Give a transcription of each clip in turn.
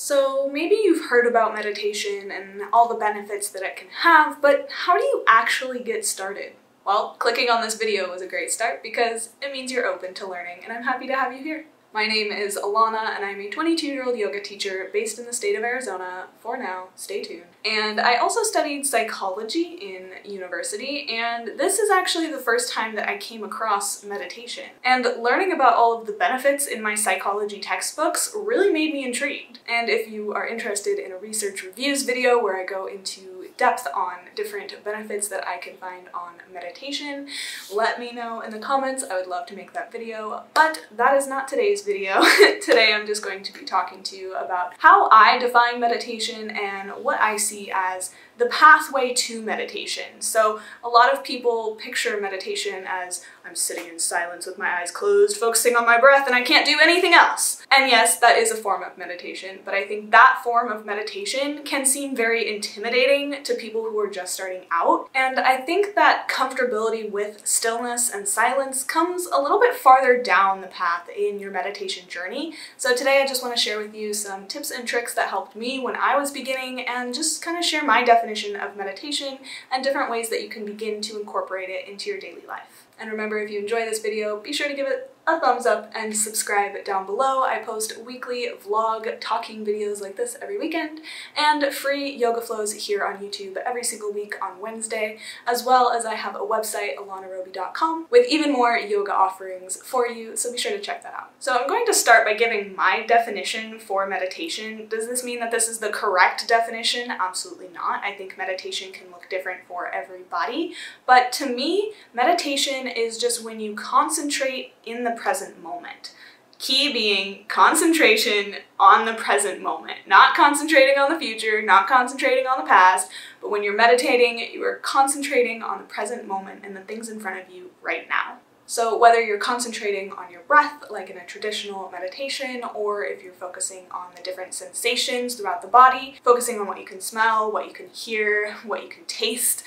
So maybe you've heard about meditation and all the benefits that it can have, but how do you actually get started? Well, clicking on this video was a great start because it means you're open to learning, and I'm happy to have you here. My name is Alana, and I'm a 22-year-old yoga teacher based in the state of Arizona. For now, stay tuned. And I also studied psychology in university, and this is actually the first time that I came across meditation. And learning about all of the benefits in my psychology textbooks really made me intrigued. And if you are interested in a research reviews video where I go into depth on different benefits that I can find on meditation, let me know in the comments. I would love to make that video, but that is not today's video. Today I'm just going to be talking to you about how I define meditation and what I see as the pathway to meditation. So a lot of people picture meditation as I'm sitting in silence with my eyes closed, focusing on my breath, and I can't do anything else. And yes, that is a form of meditation, but I think that form of meditation can seem very intimidating to people who are just starting out. And I think that comfortability with stillness and silence comes a little bit farther down the path in your meditation journey. So today I just want to share with you some tips and tricks that helped me when I was beginning, and just kind of share my definition of meditation and different ways that you can begin to incorporate it into your daily life. And remember, if you enjoy this video, be sure to give it a thumbs up and subscribe down below. I post weekly vlog talking videos like this every weekend, and free yoga flows here on YouTube every single week on Wednesday, as well as I have a website, alanaroby.com, with even more yoga offerings for you, so be sure to check that out. So I'm going to start by giving my definition for meditation. Does this mean that this is the correct definition? Absolutely not. I think meditation can look different for everybody, but to me, meditation is just when you concentrate in the present moment. Key being concentration on the present moment. Not concentrating on the future, not concentrating on the past, but when you're meditating, you are concentrating on the present moment and the things in front of you right now. So whether you're concentrating on your breath, like in a traditional meditation, or if you're focusing on the different sensations throughout the body, focusing on what you can smell, what you can hear, what you can taste,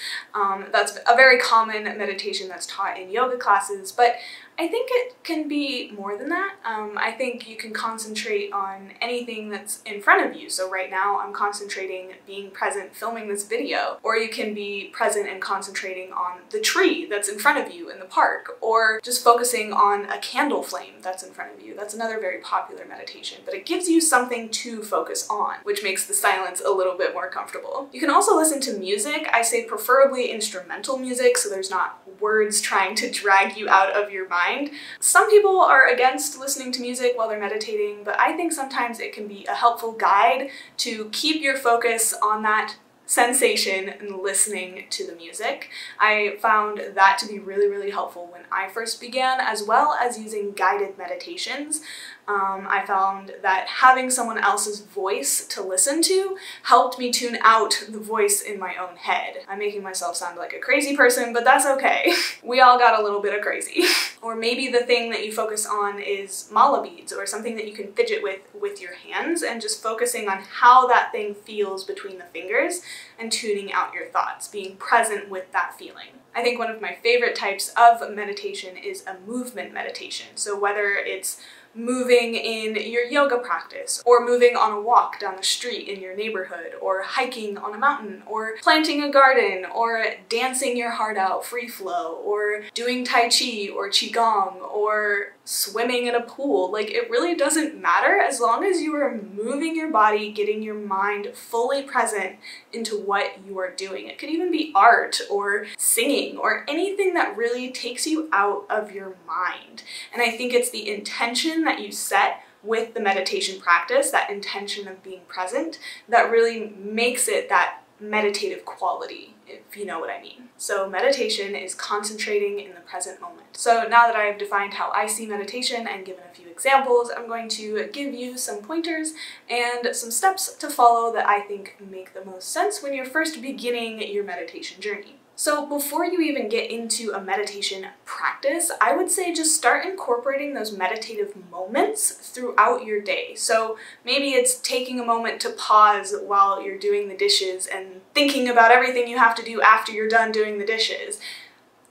that's a very common meditation that's taught in yoga classes, but I think it can be more than that. I think you can concentrate on anything that's in front of you. So right now I'm concentrating being present filming this video, or you can be present and concentrating on the tree that's in front of you in the park, or just focusing on a candle flame that's in front of you. That's another very popular meditation, but it gives you something to focus on, which makes the silence a little bit more comfortable. You can also listen to music. I say preferably instrumental music, so there's not words trying to drag you out of your mind. Some people are against listening to music while they're meditating, but I think sometimes it can be a helpful guide to keep your focus on that sensation and listening to the music. I found that to be really, really helpful when I first began, as well as using guided meditations. I found that having someone else's voice to listen to helped me tune out the voice in my own head. I'm making myself sound like a crazy person, but that's okay. We all got a little bit of crazy. Or maybe the thing that you focus on is mala beads, or something that you can fidget with your hands, and just focusing on how that thing feels between the fingers and tuning out your thoughts, being present with that feeling. I think one of my favorite types of meditation is a movement meditation. So whether it's moving in your yoga practice, or moving on a walk down the street in your neighborhood, or hiking on a mountain, or planting a garden, or dancing your heart out free flow, or doing tai chi or qigong, or swimming in a pool. Like, it really doesn't matter as long as you are moving your body, getting your mind fully present into what you are doing. It could even be art or singing or anything that really takes you out of your mind. And I think it's the intention that you set with the meditation practice, that intention of being present, that really makes it that meditative quality, if you know what I mean. So meditation is concentrating in the present moment. So now that I've defined how I see meditation and given a few examples, I'm going to give you some pointers and some steps to follow that I think make the most sense when you're first beginning your meditation journey. So before you even get into a meditation practice, I would say just start incorporating those meditative moments throughout your day. So maybe it's taking a moment to pause while you're doing the dishes and thinking about everything you have to do after you're done doing the dishes,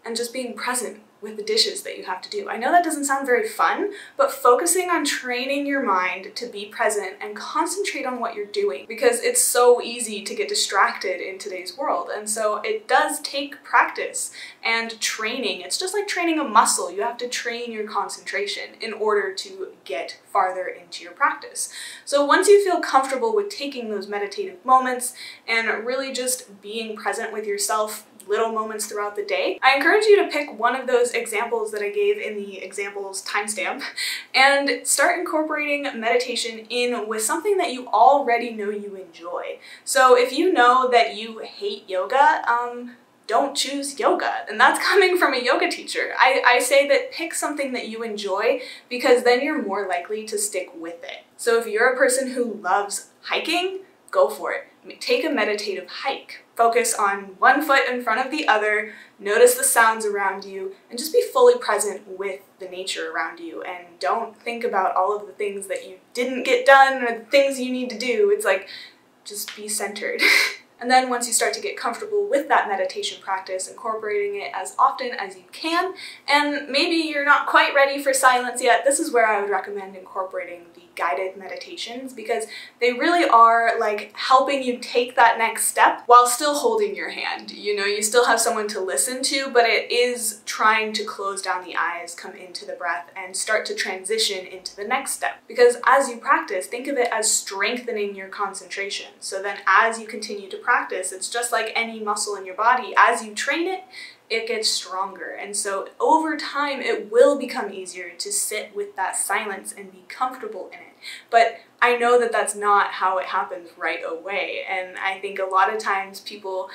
and just being present with the dishes that you have to do. I know that doesn't sound very fun, but focusing on training your mind to be present and concentrate on what you're doing, because it's so easy to get distracted in today's world. And so it does take practice and training. It's just like training a muscle. You have to train your concentration in order to get farther into your practice. So once you feel comfortable with taking those meditative moments and really just being present with yourself, little moments throughout the day, I encourage you to pick one of those examples that I gave in the examples timestamp and start incorporating meditation in with something that you already know you enjoy. So if you know that you hate yoga, don't choose yoga. And that's coming from a yoga teacher. I say that pick something that you enjoy, because then you're more likely to stick with it. So if you're a person who loves hiking, go for it. Take a meditative hike. Focus on one foot in front of the other, notice the sounds around you, and just be fully present with the nature around you. And don't think about all of the things that you didn't get done or the things you need to do. It's like, just be centered. And then once you start to get comfortable with that meditation practice, incorporating it as often as you can, and maybe you're not quite ready for silence yet, this is where I would recommend incorporating the guided meditations, because they really are like helping you take that next step while still holding your hand. You know, you still have someone to listen to, but it is trying to close down the eyes, come into the breath, and start to transition into the next step. Because as you practice, think of it as strengthening your concentration. So then as you continue to practice, it's just like any muscle in your body. As you train it, it gets stronger. And so over time, it will become easier to sit with that silence and be comfortable in it. But I know that that's not how it happens right away. And I think a lot of times people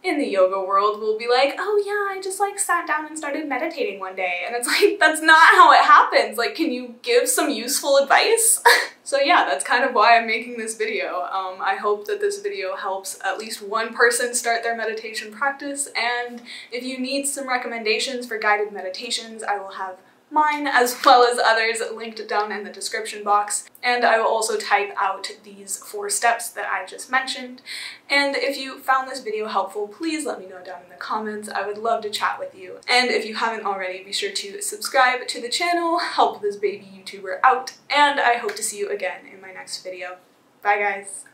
in the yoga world will be like, oh yeah, I just like sat down and started meditating one day. And it's like, that's not how it happens. Like, can you give some useful advice? So yeah, that's kind of why I'm making this video. I hope that this video helps at least one person start their meditation practice. And if you need some recommendations for guided meditations, I will have mine as well as others linked down in the description box. And I will also type out these 4 steps that I just mentioned. And if you found this video helpful, please let me know down in the comments. I would love to chat with you. And if you haven't already, be sure to subscribe to the channel, help this baby YouTuber out, and I hope to see you again in my next video. Bye guys!